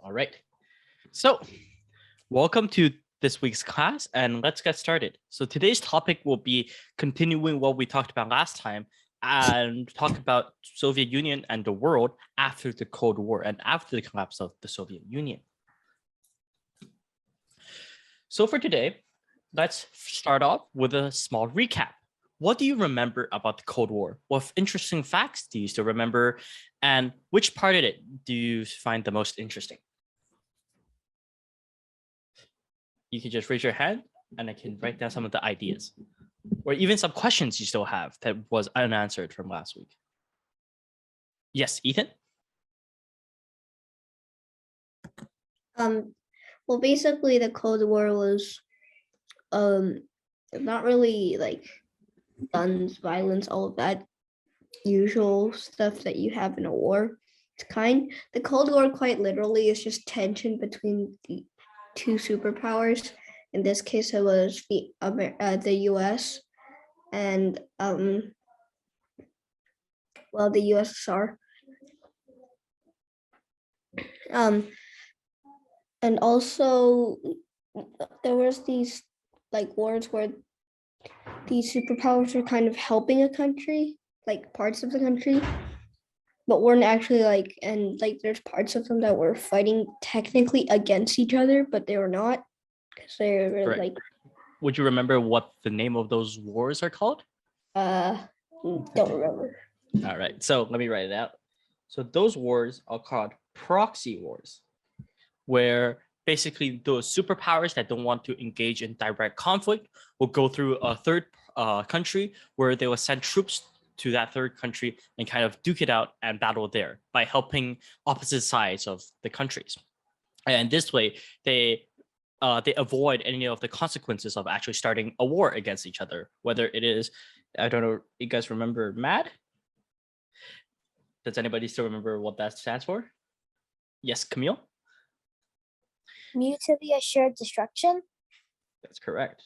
All right. So welcome to this week's class, and let's get started. So today's topic will be continuing what we talked about last time and talk about Soviet Union and the world after the Cold War and after the collapse of the Soviet Union. So for today, let's start off with a small recap. What do you remember about the Cold War? What interesting facts do you still remember? And which part of it do you find the most interesting? You can just raise your hand and I can write down some of the ideas or even some questions you still have that was unanswered from last week. Yes, Ethan? Well, basically the Cold War was not really like guns, violence, all of that usual stuff that you have in a war. The Cold War quite literally is just tension between the two superpowers. In this case, it was the US and the USSR. And also there was these like wars where these superpowers were kind of helping a country, like parts of the country, but weren't actually there's parts of them that were fighting technically against each other, but they were not because they were Right. Would you remember what the name of those wars are called? Don't remember. All right, so let me write it out. So those wars are called proxy wars, where basically those superpowers that don't want to engage in direct conflict will go through a third country where they will send troops to that third country and kind of duke it out and battle there by helping opposite sides of the countries. And this way, they avoid any of the consequences of actually starting a war against each other, whether it is, I don't know, you guys remember MAD? Does anybody still remember what that stands for? Yes, Camille? Mutually assured destruction? That's correct.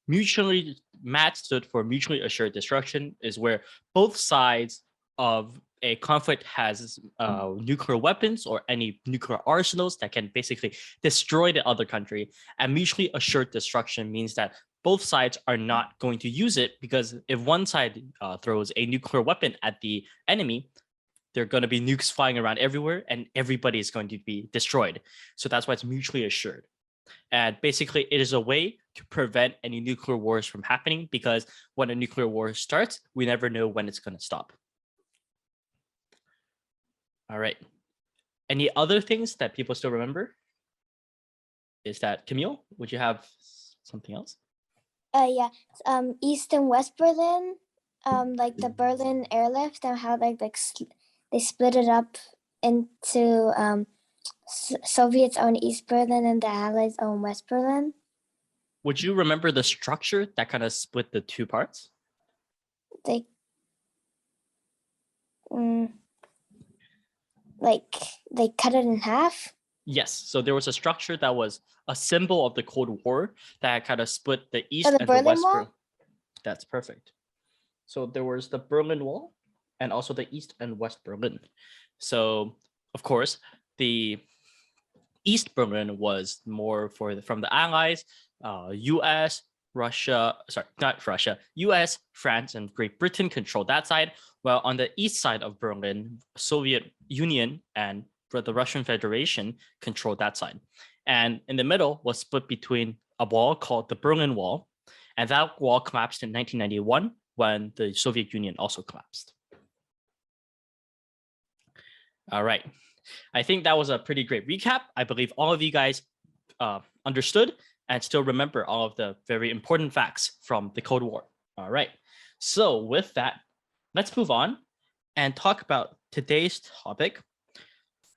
MAD stood for mutually assured destruction, is where both sides of a conflict has nuclear weapons or any nuclear arsenals that can basically destroy the other country. And mutually assured destruction means that both sides are not going to use it, because if one side throws a nuclear weapon at the enemy, there are going to be nukes flying around everywhere and everybody is going to be destroyed. So that's why it's mutually assured. And basically, it is a way to prevent any nuclear wars from happening, because when a nuclear war starts, we never know when it's going to stop. All right. Any other things that people still remember? Is that Camille? Would you have something else? Yeah. East and West Berlin, like the Berlin airlift, and how they split it up into Soviets own East Berlin and the Allies own West Berlin. Would you remember the structure that kind of split the two parts? They cut it in half? Yes. So there was a structure that was a symbol of the Cold War that kind of split the East and Berlin the West. Wall? That's perfect. So there was the Berlin Wall and also the East and West Berlin. So, of course, the East Berlin was more from the Allies, US, Russia, sorry, not Russia, US, France, and Great Britain controlled that side. While on the east side of Berlin, Soviet Union and the Russian Federation controlled that side. And in the middle was split between a wall called the Berlin Wall. And that wall collapsed in 1991 when the Soviet Union also collapsed. All right. I think that was a pretty great recap. I believe all of you guys understood and still remember all of the very important facts from the Cold War. All right. So with that, let's move on and talk about today's topic,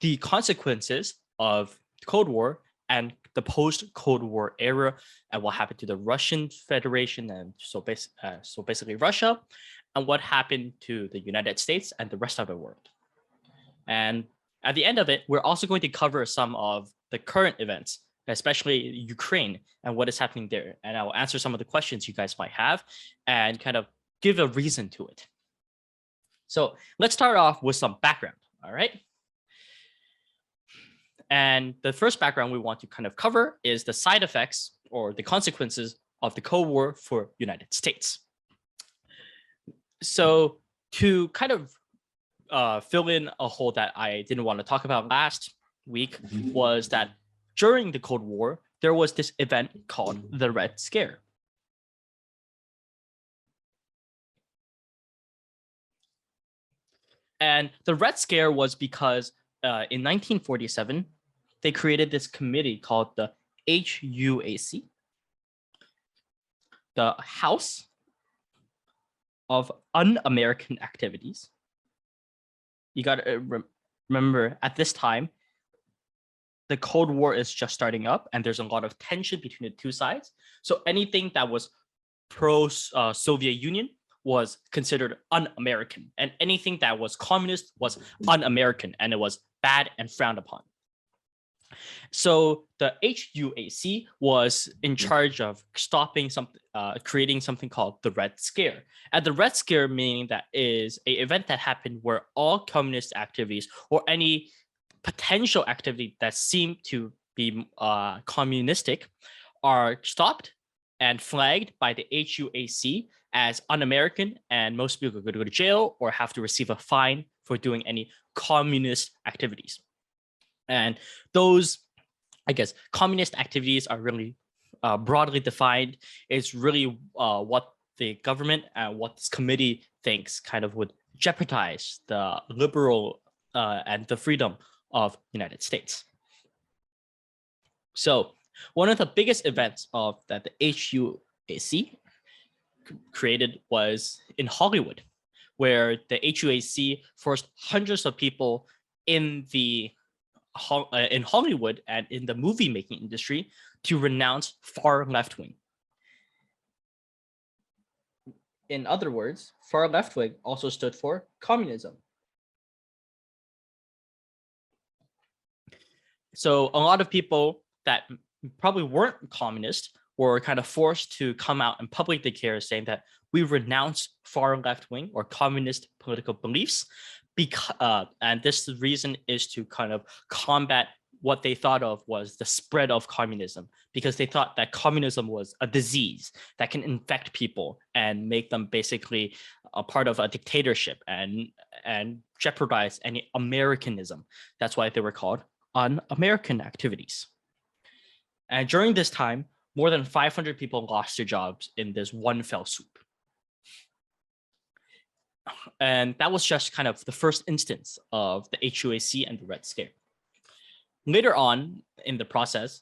the consequences of the Cold War and the post-Cold War era, and what happened to the Russian Federation, and so basically Russia, and what happened to the United States and the rest of the world. And at the end of it, we're also going to cover some of the current events especially Ukraine and what is happening there. And I'll answer some of the questions you guys might have and kind of give a reason to it. So let's start off with some background, all right? And the first background we want to kind of cover is the side effects or the consequences of the Cold War for United States. So to kind of fill in a hole that I didn't want to talk about last week was that during the Cold War, there was this event called the Red Scare. And the Red Scare was because in 1947, they created this committee called the HUAC, the House of Un-American Activities. You got to remember, at this time, the Cold War is just starting up and there's a lot of tension between the two sides. So anything that was pro-Soviet Union was considered un-American, and anything that was communist was un-American, and it was bad and frowned upon. So the HUAC was in charge of stopping something, creating something called the Red Scare. And the Red Scare meaning that is an event that happened where all communist activities or any potential activity that seemed to be communistic are stopped and flagged by the HUAC as un-American, and most people could go to jail or have to receive a fine for doing any communist activities. And those, I guess, communist activities are really broadly defined. It's really what the government and what this committee thinks kind of would jeopardize the liberal and the freedom of United States. So one of the biggest events of that the HUAC created was in Hollywood, where the HUAC forced hundreds of people in Hollywood and in the movie making industry to renounce far left wing. In other words, far left wing also stood for communism. So a lot of people that probably weren't communist were kind of forced to come out and publicly declare saying that we renounce far left wing or communist political beliefs, and this reason is to kind of combat what they thought of was the spread of communism, because they thought that communism was a disease that can infect people and make them basically a part of a dictatorship and jeopardize any Americanism. That's why they were called un-American activities. And during this time, more than 500 people lost their jobs in this one fell swoop. And that was just kind of the first instance of the HUAC and the Red Scare. Later on in the process,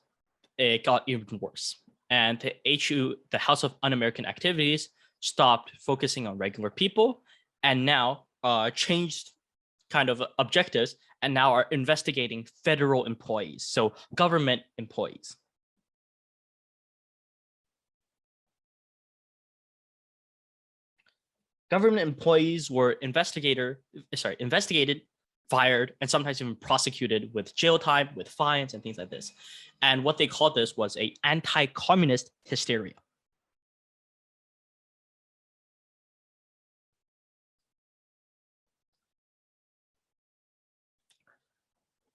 it got even worse. And the House of Un-American Activities stopped focusing on regular people and now changed kind of objectives and now are investigating federal employees, so government employees. Government employees were investigated, fired, and sometimes even prosecuted with jail time, with fines, and things like this. And what they called this was an anti-communist hysteria.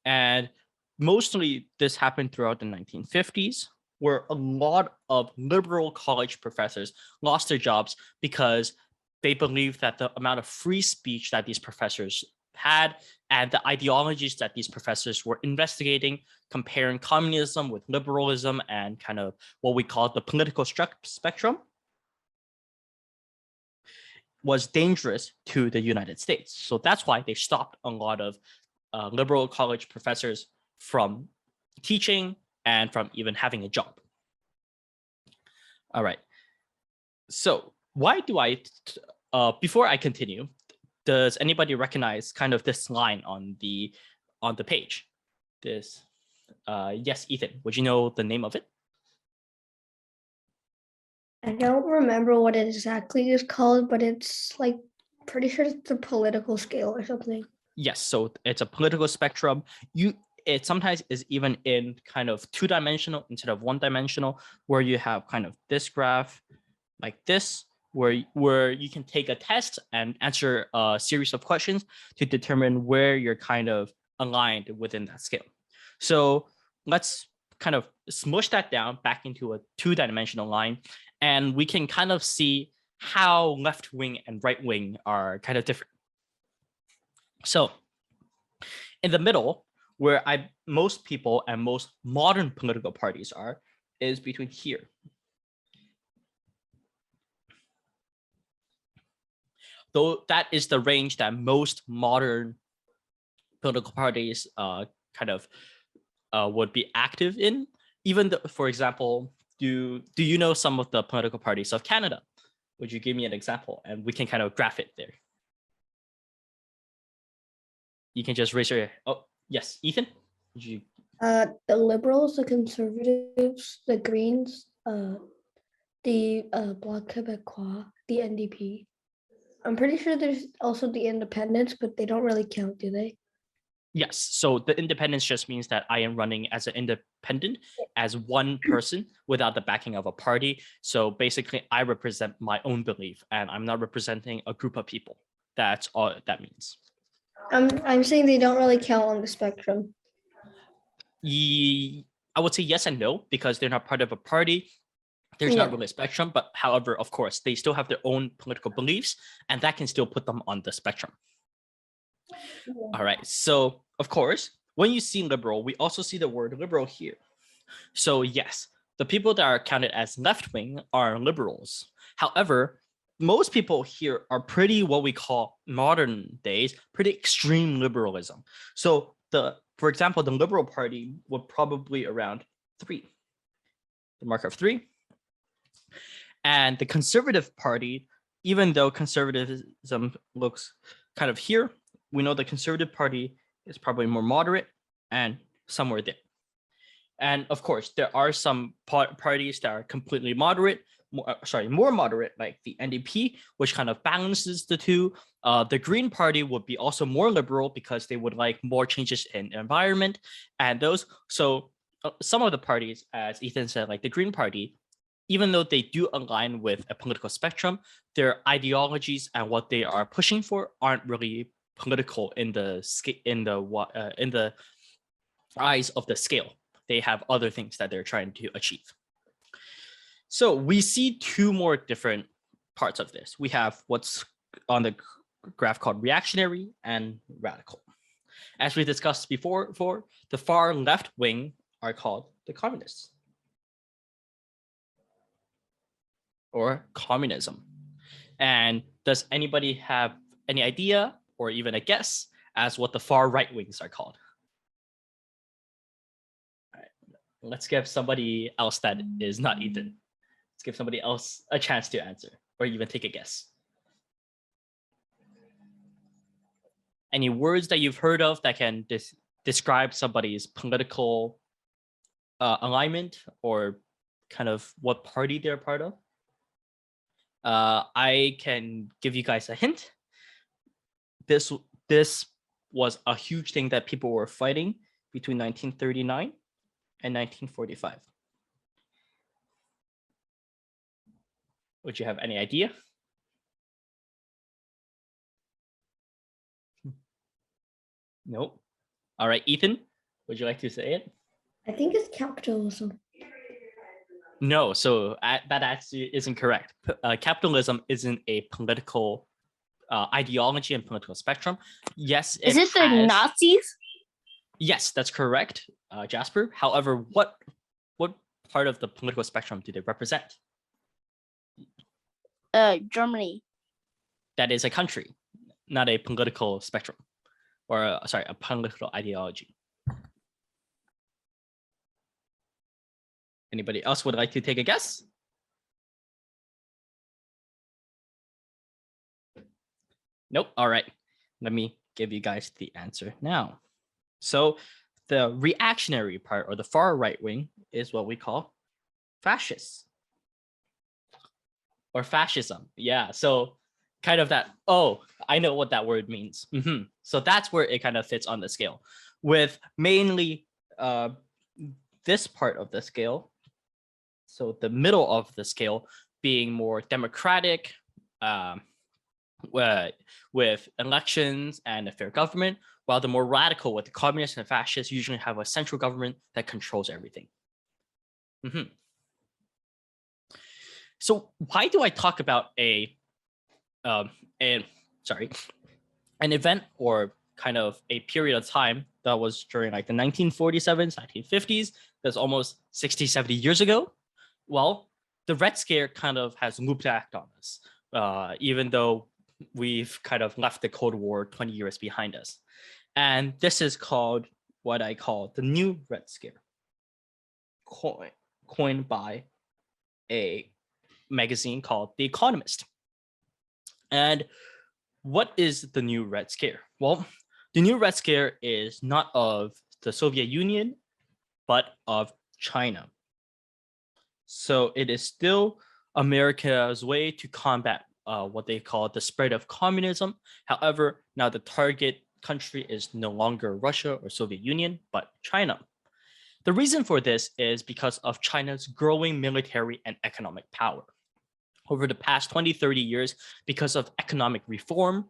And mostly this happened throughout the 1950s, where a lot of liberal college professors lost their jobs because they believed that the amount of free speech that these professors had and the ideologies that these professors were investigating, comparing communism with liberalism and kind of what we call the political spectrum, was dangerous to the United States. So that's why they stopped a lot of liberal college professors from teaching and from even having a job. All right. So why do before I continue, does anybody recognize kind of this line on the page? This, yes, Ethan, would you know the name of it? I don't remember what it exactly is called, but it's like pretty sure it's the political scale or something. Yes, so it's a political spectrum. it sometimes is even in kind of 2-dimensional instead of 1-dimensional, where you have kind of this graph like this, where you can take a test and answer a series of questions to determine where you're kind of aligned within that scale. So let's kind of smush that down back into a 2-dimensional line, and we can kind of see how left wing and right wing are kind of different. So in the middle, where most people and most modern political parties are, is between here. Though that is the range that most modern political parties kind of would be active in. Even though, for example, do you know some of the political parties of Canada? Would you give me an example, and we can kind of graph it there? You can just raise your, oh yes, Ethan. Would you? The Liberals, the Conservatives, the Greens, the Bloc Québécois, the NDP. I'm pretty sure there's also the Independents, but they don't really count, do they? Yes. So the independence just means that I am running as an independent, as one person without the backing of a party. So basically, I represent my own belief, and I'm not representing a group of people. That's all that means. I'm saying they don't really count on the spectrum. I would say yes and no, because they're not part of a party. There's not really a spectrum, but however, of course, they still have their own political beliefs, and that can still put them on the spectrum. All right, so of course, when you see liberal, we also see the word liberal here. So yes, the people that are counted as left-wing are liberals. However, most people here are pretty what we call modern days, pretty extreme liberalism. So for example, the Liberal Party would probably around 3, the mark of 3. And the Conservative Party, even though conservatism looks kind of here, we know the Conservative Party is probably more moderate and somewhere there. And of course, there are some parties that are completely moderate, more moderate, like the NDP, which kind of balances the two. The Green Party would be also more liberal because they would like more changes in environment and those. So some of the parties, as Ethan said, like the Green Party, even though they do align with a political spectrum, their ideologies and what they are pushing for aren't really political in the eyes of the scale. They have other things that they're trying to achieve. So we see 2 more different parts of this. We have what's on the graph called reactionary and radical. As we discussed before, the far left wing are called the communists, or communism. And does anybody have any idea or even a guess as what the far right wings are called? All right, let's give somebody else that is not Ethan. Let's give somebody else a chance to answer or even take a guess. Any words that you've heard of that can describe somebody's political alignment or kind of what party they're part of? I can give you guys a hint. This was a huge thing that people were fighting between 1939 and 1945. Would you have any idea? Nope. All right, Ethan, would you like to say it? I think it's capitalism. No, so that actually isn't correct. Capitalism isn't a political ideology and political spectrum. Yes, Is it the Nazis? Yes, that's correct, Jasper. However, what part of the political spectrum do they represent? Germany. That is a country, not a political spectrum, or a political ideology. Anybody else would like to take a guess? Nope. All right. Let me give you guys the answer now. So the reactionary part, or the far right wing, is what we call fascists or fascism. Yeah. So kind of that, oh, I know what that word means. So that's where it kind of fits on the scale. with mainly this part of the scale, so the middle of the scale being more democratic, with elections and a fair government, while the more radical with the communists and fascists usually have a central government that controls everything. So why do I talk about an event or kind of a period of time that was during like the 1947s, 1950s, that's almost 60, 70 years ago? Well, the Red Scare kind of has looped back on us, even though we've kind of left the Cold War 20 years behind us. And this is called what I call the new Red Scare, coined by a magazine called The Economist. And what is the new Red Scare? Well, the new Red Scare is not of the Soviet Union, but of China. So it is still America's way to combat what they call the spread of communism. However, now the target country is no longer Russia or Soviet Union, but China. The reason for this is because of China's growing military and economic power. Over the past 20, 30 years, because of economic reform,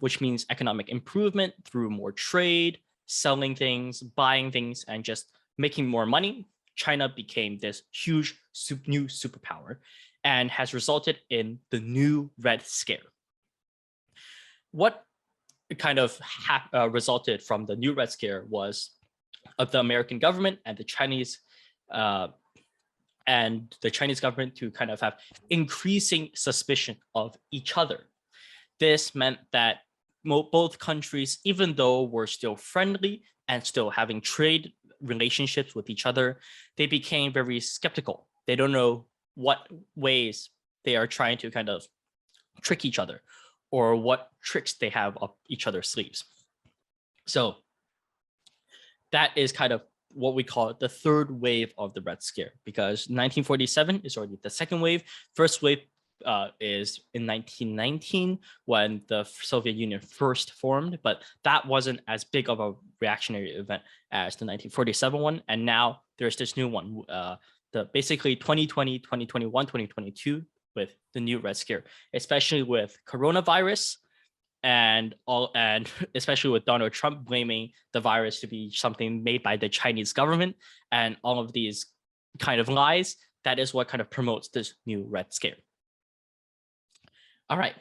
which means economic improvement through more trade, selling things, buying things, and just making more money, China became this huge new superpower and has resulted in the new Red Scare. What kind of resulted from the new Red Scare was of the American government and the Chinese government to kind of have increasing suspicion of each other. This meant that both countries, even though were still friendly and still having trade relationships with each other, they became very skeptical. They don't know what ways they are trying to kind of trick each other or what tricks they have up each other's sleeves. So that is kind of what we call the third wave of the Red Scare, because 1947 is already the second wave. First wave is in 1919 when the Soviet Union first formed, but that wasn't as big of a reactionary event as the 1947 one. And now there's this new one, the basically 2020, 2021, 2022 with the new Red Scare, especially with coronavirus and especially with Donald Trump blaming the virus to be something made by the Chinese government and all of these kind of lies. That is what kind of promotes this new Red Scare. All right,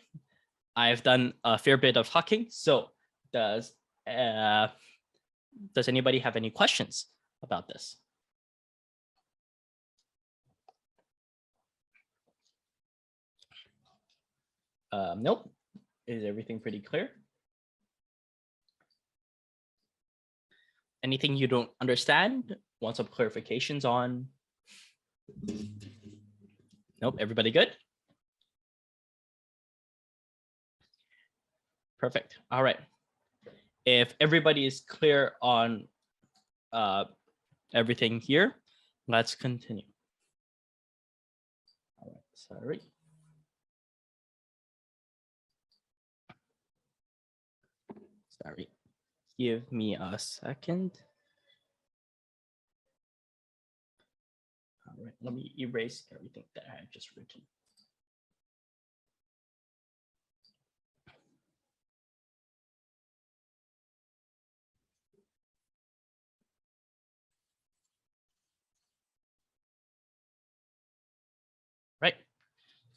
I've done a fair bit of talking. So does anybody have any questions about this? Nope. Is everything pretty clear? Anything you don't understand? Want some clarifications on? Nope, everybody good? Perfect. All right. If everybody is clear on everything here, let's continue. All right, sorry. Sorry, give me a second. All right, let me erase everything that I have just written. Right,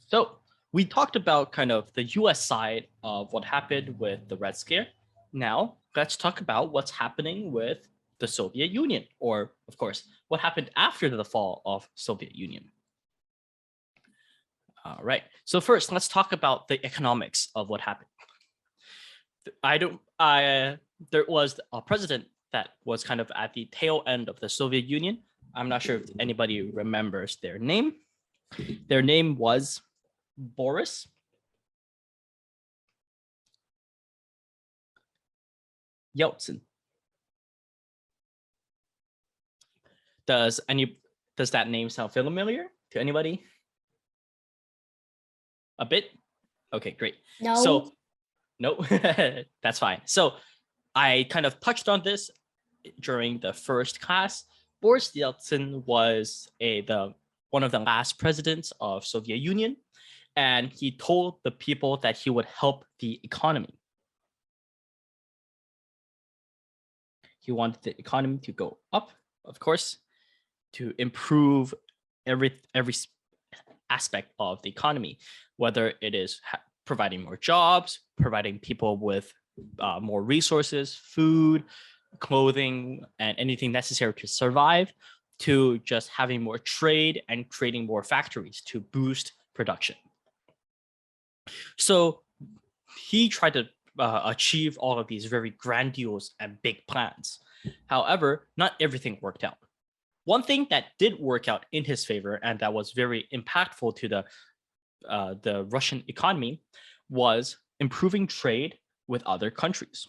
so we talked about kind of the US side of what happened with the Red Scare. Now, let's talk about what's happening with the Soviet Union, or of course, what happened after the fall of Soviet Union. All right, so first, let's talk about the economics of what happened. There was a president that was kind of at the tail end of the Soviet Union. I'm not sure if anybody remembers their name. Their name was Boris Yeltsin. Does that name sound familiar to anybody? A bit? Okay, great. No. So no, that's fine. So I kind of touched on this during the first class. Boris Yeltsin was one of the last presidents of Soviet Union, and he told the people that he would help the economy. He wanted the economy to go up, of course, to improve every aspect of the economy, whether it is providing more jobs, providing people with more resources, food, clothing, and anything necessary to survive, to just having more trade and creating more factories to boost production. So he tried to achieve all of these very grandiose and big plans. However, not everything worked out. One thing that did work out in his favor and that was very impactful to the Russian economy was improving trade with other countries.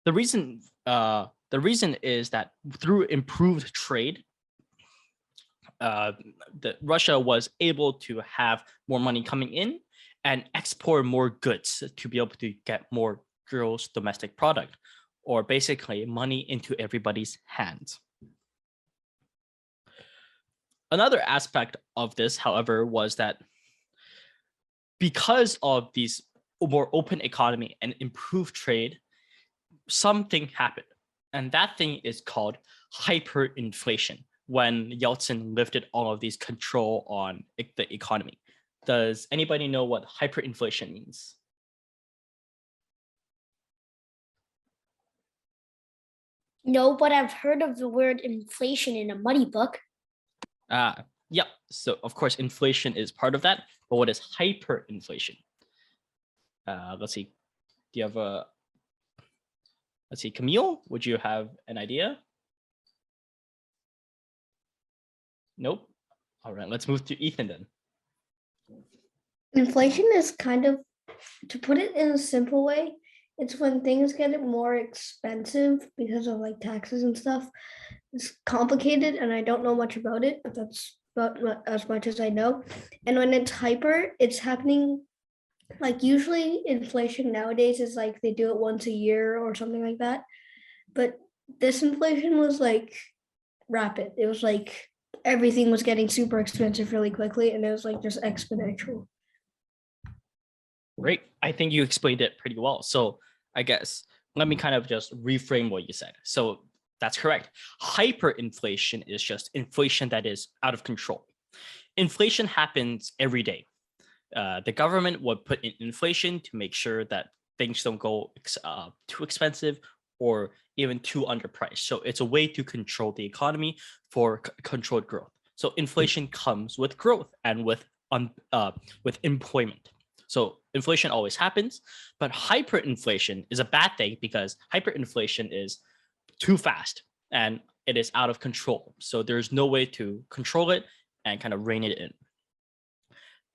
The reason is that through improved trade, Russia was able to have more money coming in and export more goods to be able to get more gross domestic product, or basically money into everybody's hands. Another aspect of this, however, was that because of these more open economy and improved trade, something happened. And that thing is called hyperinflation, when Yeltsin lifted all of these control on the economy. Does anybody know what hyperinflation means? No, but I've heard of the word inflation in a muddy book. Yep. So of course, inflation is part of that. But what is hyperinflation? Let's see. Do you have a? Let's see, Camille. Would you have an idea? Nope. All right. Let's move to Ethan then. Inflation is kind of, to put it in a simple way, it's when things get more expensive because of like taxes and stuff. It's complicated and I don't know much about it, but that's about as much as I know. And when it's hyper, it's happening, like usually inflation nowadays is like they do it once a year or something like that. But this inflation was like rapid. It was like everything was getting super expensive really quickly and it was like just exponential. Great. I think you explained it pretty well. So I guess let me kind of just reframe what you said. So that's correct. Hyperinflation is just inflation that is out of control. Inflation happens every day. The government would put in inflation to make sure that things don't go too expensive or even too underpriced. So it's a way to control the economy for controlled growth. So inflation comes with growth and with employment. So inflation always happens, but hyperinflation is a bad thing because hyperinflation is too fast and it is out of control. So there's no way to control it and kind of rein it in.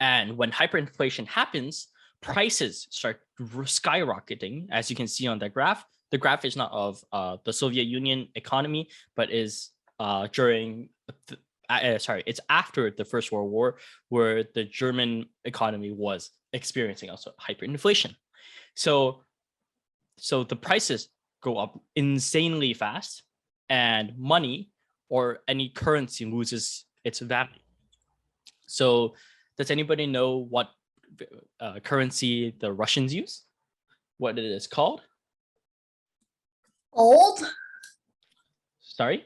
And when hyperinflation happens, prices start skyrocketing, as you can see on the graph. The graph is not of the Soviet Union economy, but is it's after the First World War, where the German economy was experiencing also hyperinflation. So the prices go up insanely fast, and money or any currency loses its value. So does anybody know what currency the Russians use? What it is called? Gold? Sorry?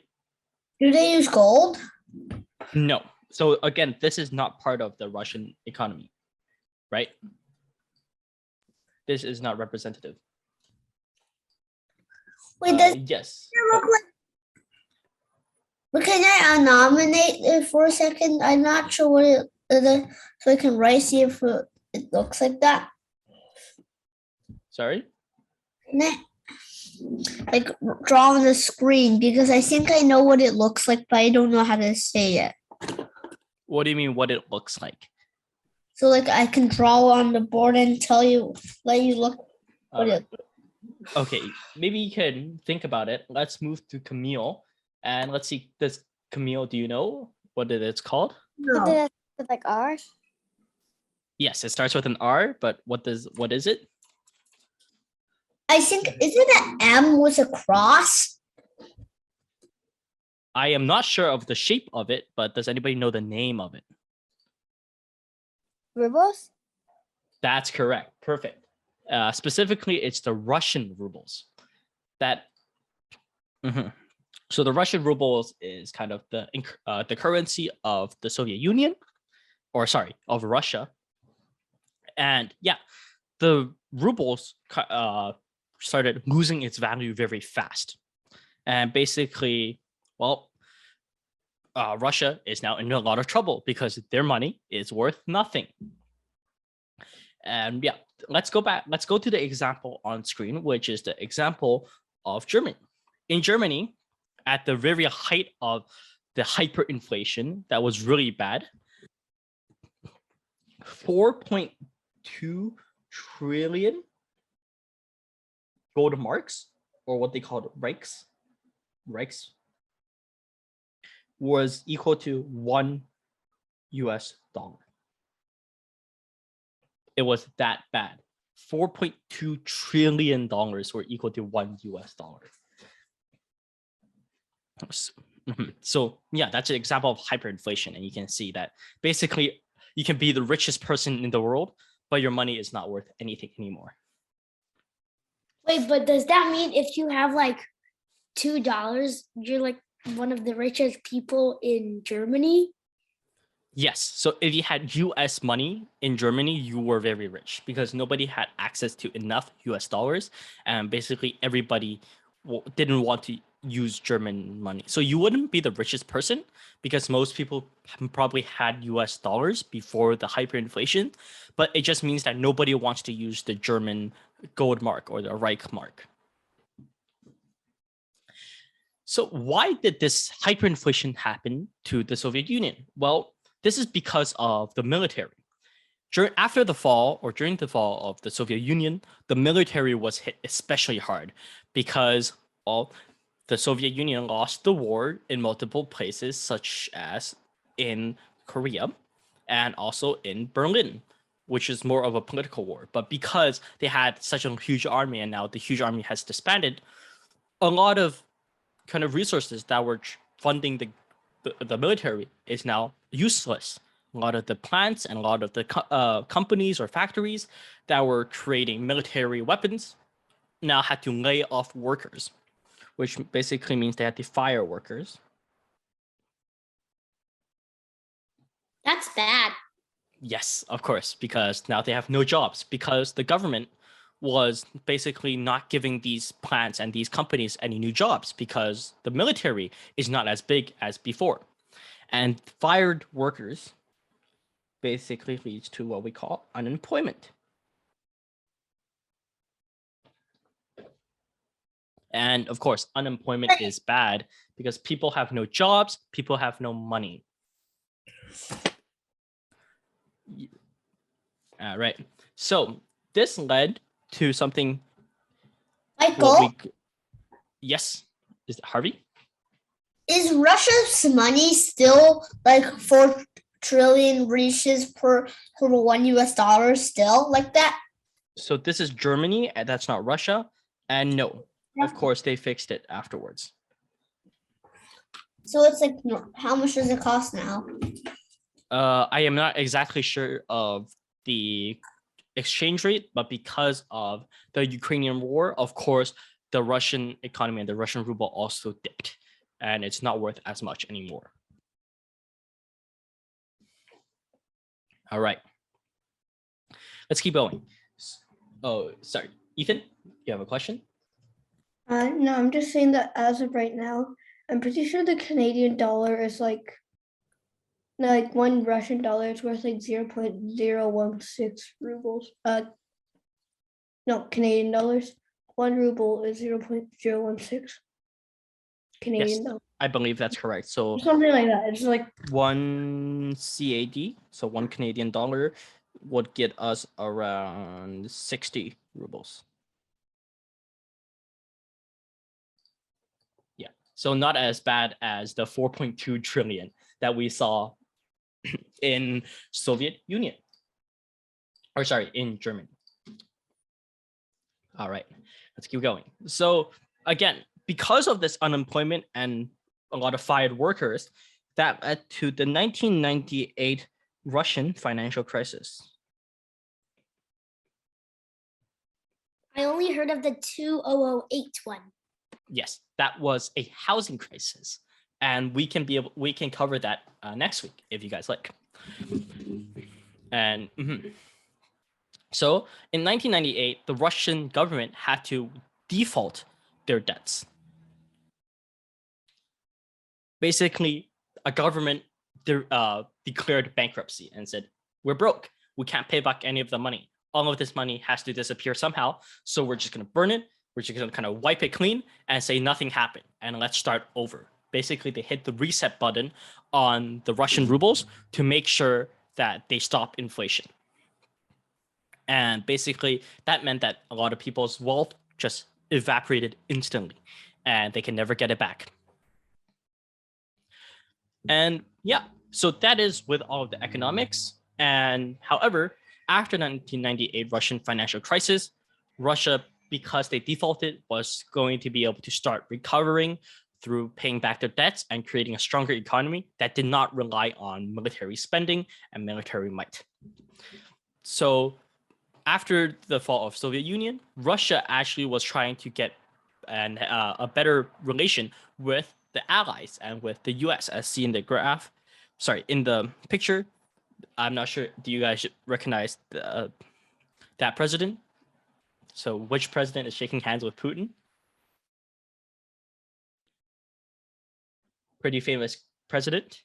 Do they use gold? No. So again, this is not part of the Russian economy, right? This is not representative. Wait, does yes. it look like? But can I nominate it for a second? I'm not sure what it is, so I can write see if it looks like that. Sorry? Can I like draw on the screen, because I think I know what it looks like, but I don't know how to say it. What do you mean what it looks like? So like I can draw on the board and let you look what it. Okay, maybe you can think about it. Let's move to Camille and let's see. Does Camille, do you know what it's called? Something that's with like R. Yes, it starts with an R, but what is it? I think, is it an M with a cross? I am not sure of the shape of it, but does anybody know the name of it? Rubles. That's correct. Perfect. Specifically, it's the Russian rubles. Mhm. So the Russian rubles is kind of the currency of the Soviet Union, or sorry, of Russia. And yeah, the rubles started losing its value very fast. And basically, well, Russia is now in a lot of trouble because their money is worth nothing. And yeah, let's go back. Let's go to the example on screen, which is the example of Germany. In Germany, at the very height of the hyperinflation that was really bad, 4.2 trillion gold marks, or what they called Reichs, was equal to $1. It was that bad. $4.2 trillion were equal to $1. So yeah, that's an example of hyperinflation, and you can see that basically you can be the richest person in the world, but your money is not worth anything anymore. Wait, but does that mean if you have like $2, you're like one of the richest people in Germany? Yes. So if you had US money in Germany, you were very rich because nobody had access to enough US dollars. And basically everybody didn't want to use German money. So you wouldn't be the richest person because most people probably had US dollars before the hyperinflation. But it just means that nobody wants to use the German gold mark or the Reich mark. So why did this hyperinflation happen to the Soviet Union? Well, this is because of the military. During the fall of the Soviet Union, the military was hit especially hard because the Soviet Union lost the war in multiple places, such as in Korea and also in Berlin, which is more of a political war. But because they had such a huge army and now the huge army has disbanded, a lot of kind of resources that were funding the military is now useless. A lot of the plants and a lot of the companies or factories that were creating military weapons now had to lay off workers, which basically means they had to fire workers. That's bad. Yes, of course, because now they have no jobs because the government was basically not giving these plants and these companies any new jobs because the military is not as big as before. And fired workers basically leads to what we call unemployment. And of course, unemployment is bad because people have no jobs, people have no money. All right. So this led to something. Michael, Yes, is it Harvey? is Russia's money still like 4 trillion reaches per $1 still like that? So this is Germany, and that's not Russia. And no, of course, they fixed it afterwards. So it's like, how much does it cost now? I am not exactly sure of the exchange rate, but because of the Ukrainian war, of course, the Russian economy and the Russian ruble also dipped, and it's not worth as much anymore. All right. Let's keep going. Oh, sorry. Ethan, you have a question? No, I'm just saying that as of right now, I'm pretty sure the Canadian dollar is like one Russian dollar is worth like 0.016 rubles. No, Canadian dollars. 1 ruble is 0.016 Canadian dollars. I believe that's correct. So Something like that. It's like 1 CAD, so 1 Canadian dollar, would get us around 60 rubles. Yeah, so not as bad as the 4.2 trillion that we saw in Soviet Union, or sorry, in Germany. All right, let's keep going. So again, because of this unemployment and a lot of fired workers, that led to the 1998 Russian financial crisis. I only heard of the 2008 one. Yes, that was a housing crisis, and we can cover that next week if you guys like. And so in 1998, the Russian government had to default their debts. Basically, a government declared bankruptcy and said, we're broke. We can't pay back any of the money. All of this money has to disappear somehow. So we're just going to burn it. We're just going to kind of wipe it clean and say nothing happened. And let's start over. Basically, they hit the reset button on the Russian rubles to make sure that they stop inflation. And basically, that meant that a lot of people's wealth just evaporated instantly, and they can never get it back. And yeah, so that is with all of the economics. And however, after 1998 Russian financial crisis, Russia, because they defaulted, was going to be able to start recovering through paying back their debts and creating a stronger economy that did not rely on military spending and military might. So after the fall of Soviet Union, Russia actually was trying to get a better relation with the allies and with the US, as seen in the graph. Sorry, in the picture. I'm not sure. Do you guys recognize that president? So which president is shaking hands with Putin? Pretty famous president.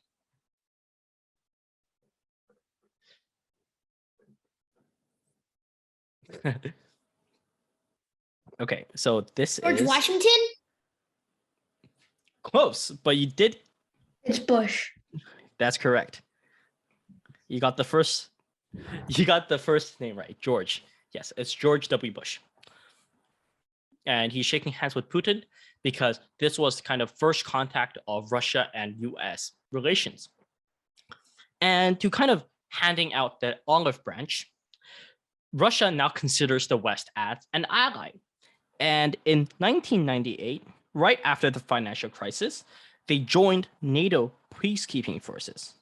Okay, so this George is Washington? close, but you did. It's Bush. That's correct. You got the first name right, George. Yes, it's George W. Bush. And he's shaking hands with Putin because this was kind of first contact of Russia and US relations. And to kind of handing out the olive branch, Russia now considers the West as an ally. And in 1998, right after the financial crisis, they joined NATO peacekeeping forces.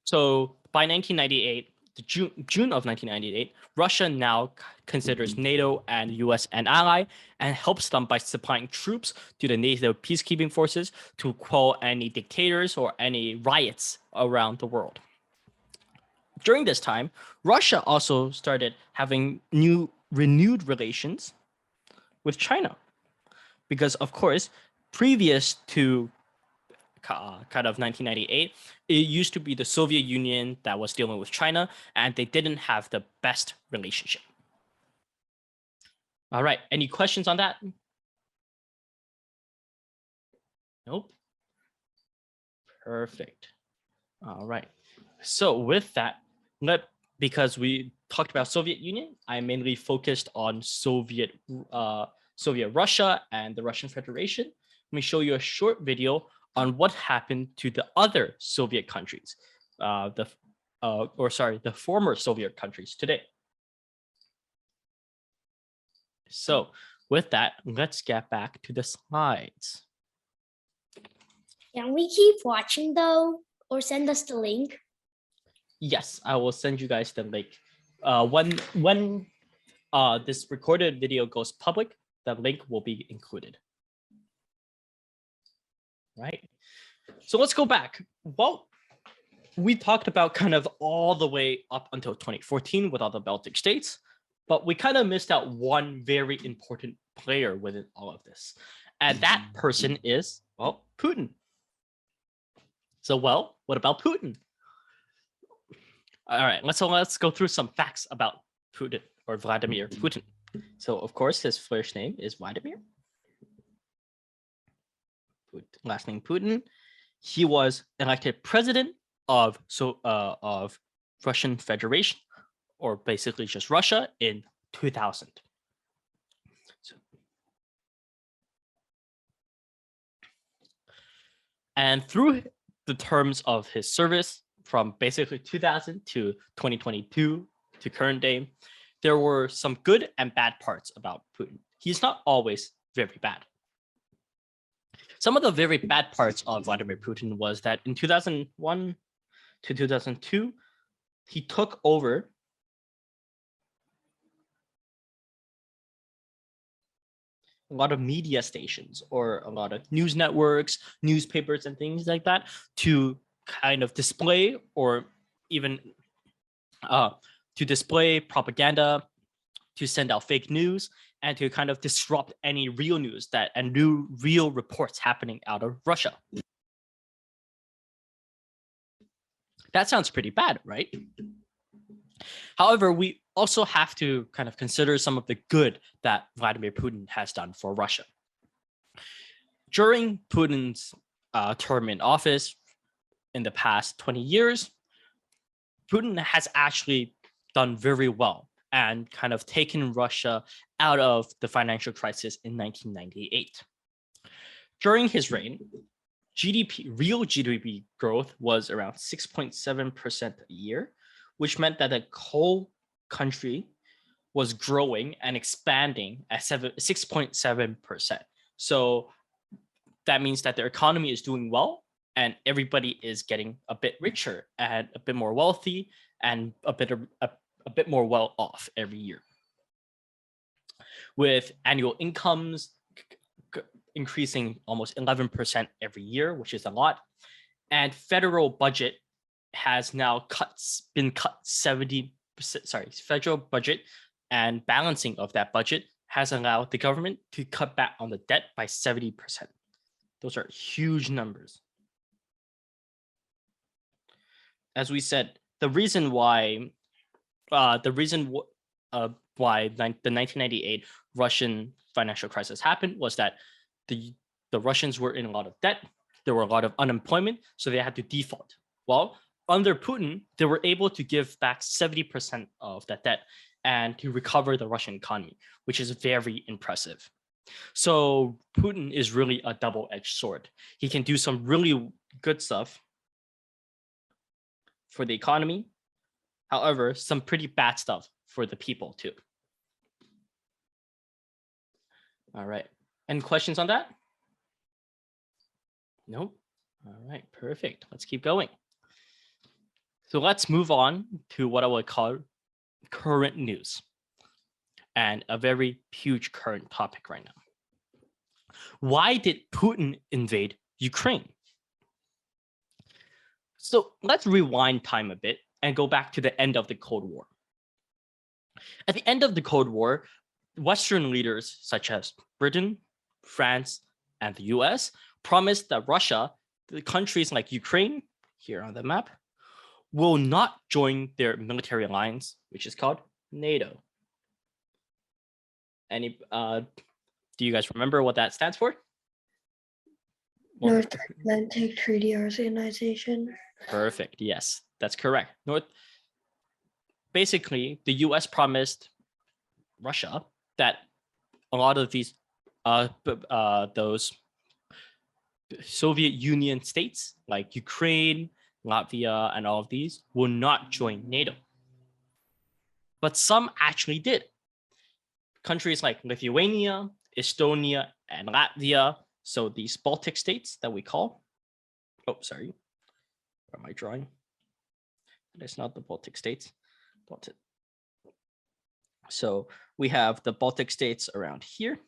So by 1998, June of 1998, Russia now considers NATO and the US an ally and helps them by supplying troops to the NATO peacekeeping forces to quell any dictators or any riots around the world. During this time, Russia also started having renewed relations with China. Because, of course, previous to kind of 1998, it used to be the Soviet Union that was dealing with China, and they didn't have the best relationship. All right, any questions on that? Nope. Perfect. All right. So with that, because we talked about Soviet Union, I mainly focused on Soviet Russia and the Russian Federation. Let me show you a short video on what happened to the other Soviet countries, the former Soviet countries today. So with that, let's get back to the slides. Can we keep watching though, or send us the link? Yes, I will send you guys the link. When this recorded video goes public, the link will be included. Right? So let's go back. Well, we talked about kind of all the way up until 2014 with all the Baltic states, but we kind of missed out one very important player within all of this. And that person is, well, Putin. So, well, what about Putin? All right, let's go through some facts about Putin, or Vladimir Putin. So, of course, his first name is Vladimir. Last name Putin. He was elected president of Russian Federation, or basically just Russia, in 2000. And through the terms of his service from basically 2000 to 2022 to current day, there were some good and bad parts about Putin. He's not always very bad. Some of the very bad parts of Vladimir Putin was that in 2001 to 2002, he took over a lot of media stations or a lot of news networks, newspapers, and things like that to kind of display or even to display propaganda, to send out fake news, and to kind of disrupt any real news and new real reports happening out of Russia. That sounds pretty bad, right? However, we also have to kind of consider some of the good that Vladimir Putin has done for Russia. During Putin's term in office in the past 20 years, Putin has actually done very well and kind of taken Russia out of the financial crisis in 1998. During his reign, real GDP growth was around 6.7% a year, which meant that the whole country was growing and expanding at 6.7%. So that means that their economy is doing well and everybody is getting a bit richer and a bit more wealthy and a bit more well off every year, with annual incomes increasing almost 11% every year, which is a lot. And federal budget has now been cut 70%. Sorry, federal budget and balancing of that budget has allowed the government to cut back on the debt by 70%. Those are huge numbers. As we said, the reason why the 1998 Russian financial crisis happened was that the Russians were in a lot of debt. There were a lot of unemployment, so they had to default. Well, under Putin, they were able to give back 70% of that debt and to recover the Russian economy, which is very impressive. So Putin is really a double-edged sword. He can do some really good stuff for the economy. However, some pretty bad stuff for the people too. All right. Any questions on that? Nope. All right, perfect. Let's keep going. So let's move on to what I would call current news, and a very huge current topic right now. Why did Putin invade Ukraine? So let's rewind time a bit and go back to the end of the Cold War. At the end of the Cold War, Western leaders such as Britain, France, and the US promised that Russia, the countries like Ukraine, here on the map, will not join their military alliance, which is called NATO. Do you guys remember what that stands for? North Atlantic Treaty Organization. Perfect. Yes, that's correct. Basically, the US promised Russia that a lot of these those Soviet Union states like Ukraine, Latvia, and all of these will not join NATO. But some actually did. Countries like Lithuania, Estonia, and Latvia, so these Baltic states that we call, oh, sorry, where am I drawing? That's not the Baltic states. So we have the Baltic states around here.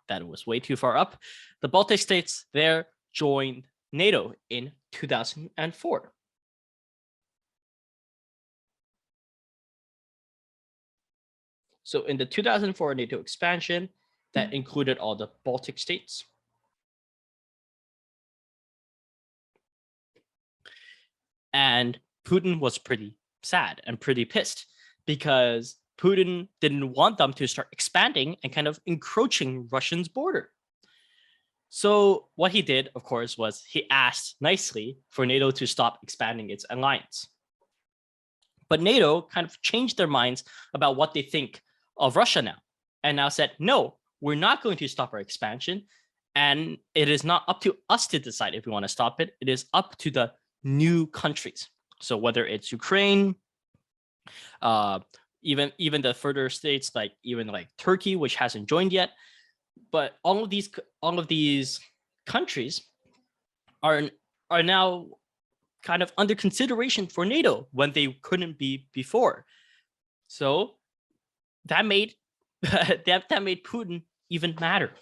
That was way too far up. The Baltic states there joined NATO in 2004. So in the 2004 NATO expansion, that included all the Baltic states. And Putin was pretty sad and pretty pissed because Putin didn't want them to start expanding and kind of encroaching Russia's border. So what he did, of course, was he asked nicely for NATO to stop expanding its alliance. But NATO kind of changed their minds about what they think of Russia now, and now said, no, we're not going to stop our expansion. And it is not up to us to decide if we want to stop it. It is up to the new countries. So whether it's Ukraine, even the further states like Turkey, which hasn't joined yet, but all of these countries are now kind of under consideration for NATO when they couldn't be before. So that made that made Putin even madder.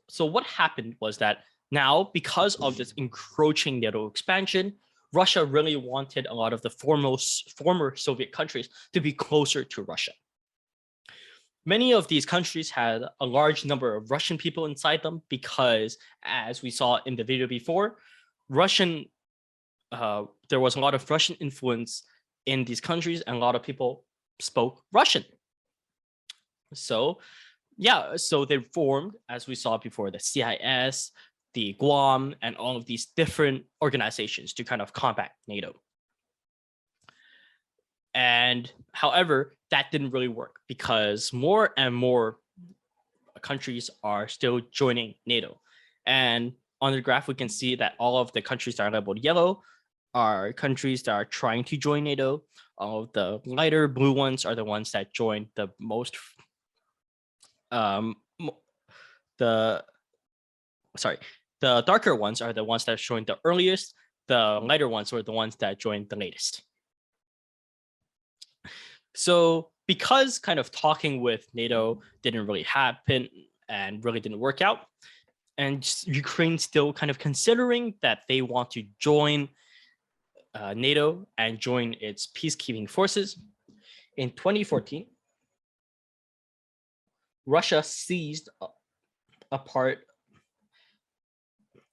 So what happened was that now, because of this encroaching NATO expansion, Russia really wanted a lot of the former Soviet countries to be closer to Russia. Many of these countries had a large number of Russian people inside them because, as we saw in the video before, there was a lot of Russian influence in these countries, and a lot of people spoke Russian. So they formed, as we saw before, the CIS, the Guam, and all of these different organizations to kind of combat NATO. And however, that didn't really work because more and more countries are still joining NATO. And on the graph, we can see that all of the countries that are labeled yellow are countries that are trying to join NATO. All of the lighter blue ones are the ones that joined the most. The darker ones are the ones that joined the earliest. The lighter ones were the ones that joined the latest. So because kind of talking with NATO didn't really happen and really didn't work out, and Ukraine still kind of considering that they want to join NATO and join its peacekeeping forces, in 2014, Russia seized a part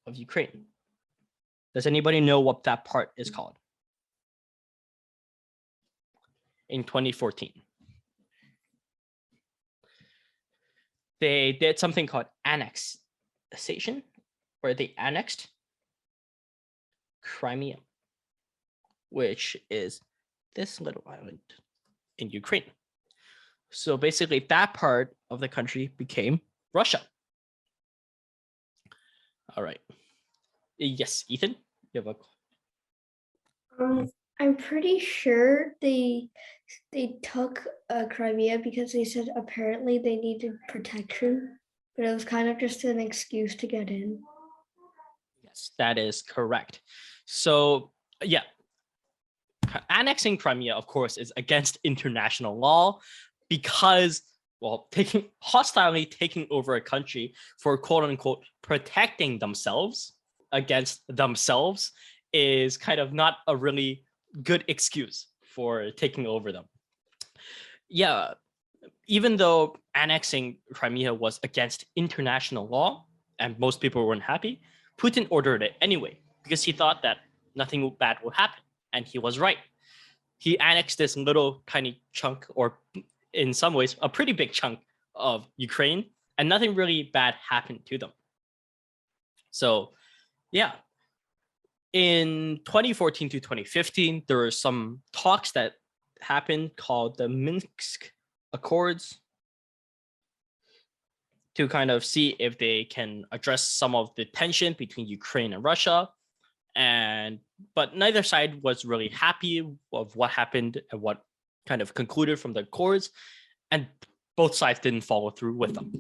of Ukraine. Does anybody know what that part is called? In 2014, they did something called annexation, where they annexed Crimea, which is this little island in Ukraine. So basically that part of the country became Russia. All right. Yes, Ethan, you have a... I'm pretty sure they took Crimea because they said apparently they needed protection, but it was kind of just an excuse to get in. Yes, that is correct. So yeah, annexing Crimea, of course, is against international law because, well, hostilely taking over a country for quote unquote protecting themselves against themselves is kind of not a really good excuse for taking over them. Yeah, even though annexing Crimea was against international law and most people weren't happy, Putin ordered it anyway because he thought that nothing bad would happen, and he was right. He annexed this little tiny chunk, or in some ways a pretty big chunk of Ukraine, and nothing really bad happened to them. So yeah, in 2014 to 2015, there were some talks that happened called the Minsk Accords to kind of see if they can address some of the tension between Ukraine and Russia. But neither side was really happy of what happened and what kind of concluded from the accords, and both sides didn't follow through with them.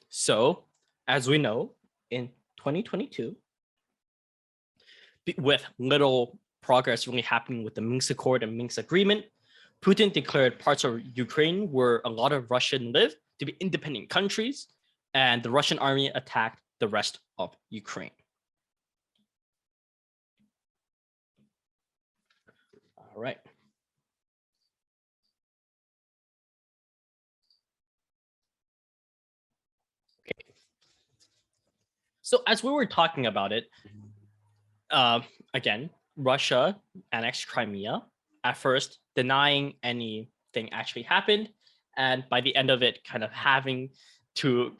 So, as we know, in 2022, with little progress really happening with the Minsk Accord and Minsk Agreement, Putin declared parts of Ukraine where a lot of Russians live to be independent countries, and the Russian army attacked the rest of Ukraine. All right. Okay. So as we were talking about it, again, Russia annexed Crimea, at first denying anything actually happened, and by the end of it, kind of having to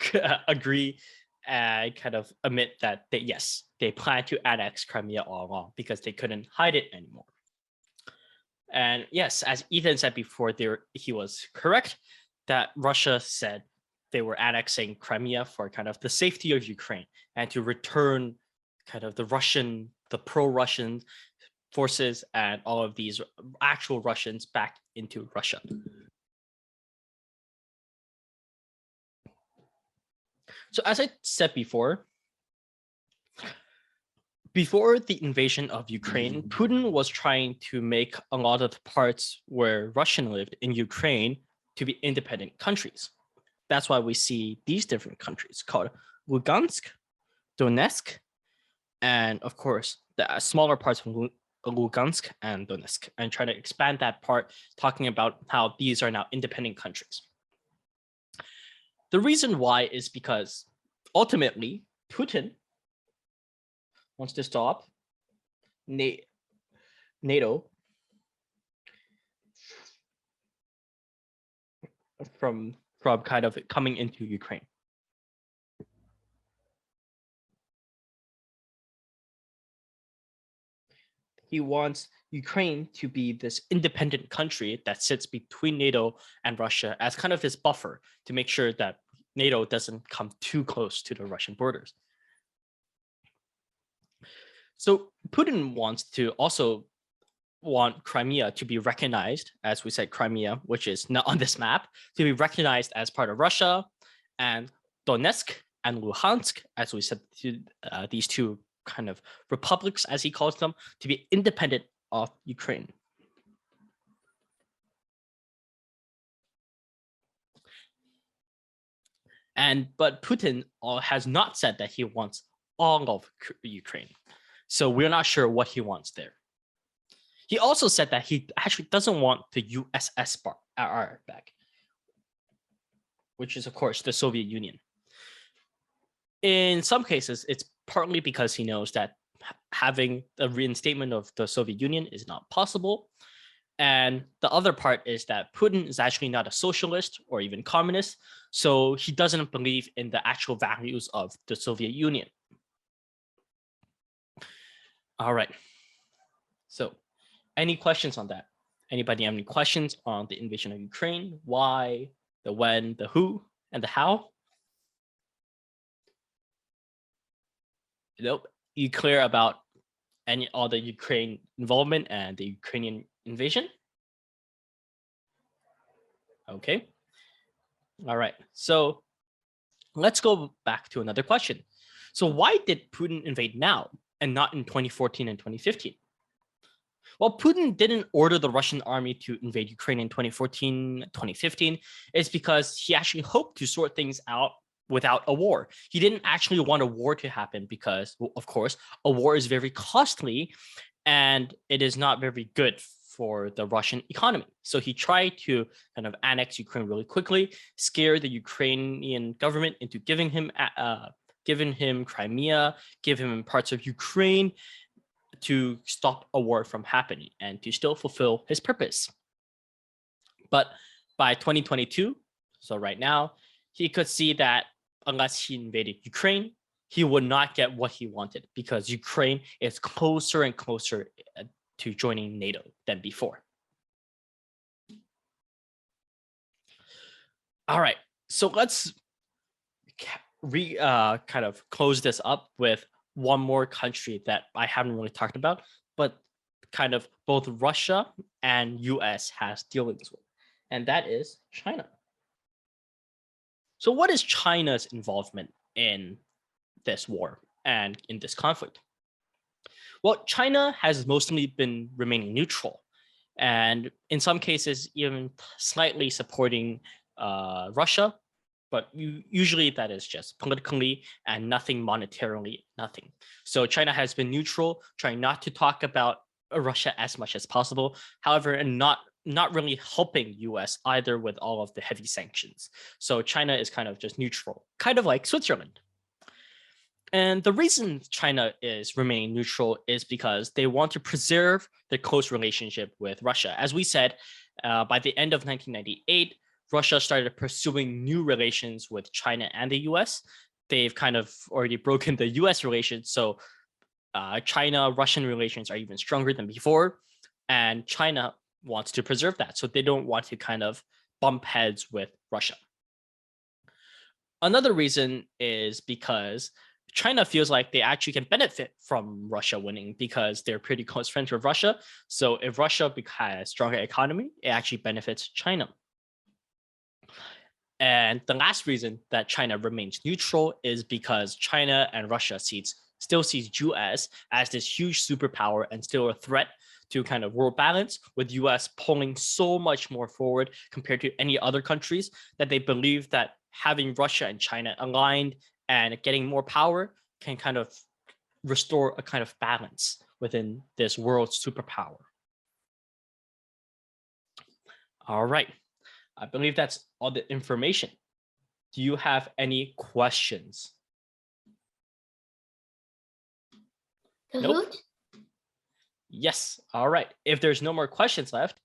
agree and kind of admit that yes, they planned to annex Crimea all along because they couldn't hide it anymore. And yes, as Ethan said before, he was correct that Russia said they were annexing Crimea for kind of the safety of Ukraine and to return kind of the pro-Russian forces and all of these actual Russians back into Russia. So as I said before the invasion of Ukraine, Putin was trying to make a lot of the parts where Russian lived in Ukraine to be independent countries. That's why we see these different countries called Lugansk, Donetsk, and of course, the smaller parts of Lugansk and Donetsk, and trying to expand that part, talking about how these are now independent countries. The reason why is because ultimately, Putin wants to stop NATO from kind of coming into Ukraine. He wants Ukraine to be this independent country that sits between NATO and Russia as kind of this buffer to make sure that NATO doesn't come too close to the Russian borders. So Putin wants to also want Crimea to be recognized, as we said, Crimea, which is not on this map, to be recognized as part of Russia, and Donetsk and Luhansk, as we said, these two kind of republics, as he calls them, to be independent of Ukraine. But Putin has not said that he wants all of Ukraine. So we're not sure what he wants there. He also said that he actually doesn't want the USSR back, which is, of course, the Soviet Union. In some cases, it's partly because he knows that having a reinstatement of the Soviet Union is not possible. And the other part is that Putin is actually not a socialist or even communist, so he doesn't believe in the actual values of the Soviet Union. All right. So any questions on that? Anybody have any questions on the invasion of Ukraine? Why, the when, the who, and the how? Nope. You clear about all the Ukraine involvement and the Ukrainian invasion? Okay. All right. So let's go back to another question. So why did Putin invade now and not in 2014 and 2015? Well, Putin didn't order the Russian army to invade Ukraine in 2014, 2015. It's because he actually hoped to sort things out without a war. He didn't actually want a war to happen because, well, of course, a war is very costly and it is not very good for the Russian economy. So he tried to kind of annex Ukraine really quickly, scare the Ukrainian government into giving him Crimea, give him parts of Ukraine to stop a war from happening and to still fulfill his purpose. But by 2022, so right now, he could see that unless he invaded Ukraine, he would not get what he wanted because Ukraine is closer and closer to joining NATO than before. All right, so let's kind of close this up with one more country that I haven't really talked about, but kind of both Russia and US has dealings with, and that is China. So what is China's involvement in this war and in this conflict? Well, China has mostly been remaining neutral, and in some cases, even slightly supporting Russia, but usually that is just politically and nothing monetarily, nothing. So China has been neutral, trying not to talk about Russia as much as possible. However, and not really helping US either with all of the heavy sanctions. So China is kind of just neutral, kind of like Switzerland. And the reason China is remaining neutral is because they want to preserve their close relationship with Russia. As we said, by the end of 1998, Russia started pursuing new relations with China and the US. They've kind of already broken the US relations. So China-Russian relations are even stronger than before. And China wants to preserve that. So they don't want to kind of bump heads with Russia. Another reason is because China feels like they actually can benefit from Russia winning because they're pretty close friends with Russia. So if Russia has a stronger economy, it actually benefits China. And the last reason that China remains neutral is because China and Russia still sees US as this huge superpower and still a threat to kind of world balance, with US pulling so much more forward compared to any other countries that they believe that having Russia and China aligned and getting more power can kind of restore a kind of balance within this world superpower. All right. I believe that's all the information. Do you have any questions? Nope. Yes. All right. If there's no more questions left,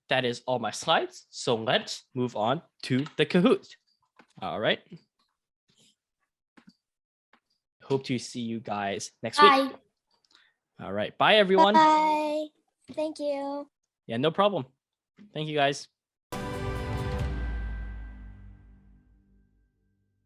that is all my slides. So let's move on to the Kahoot. All right. Hope to see you guys next Bye. week. All right. Bye, everyone. Bye. Thank you. Yeah, no problem. Thank you, guys.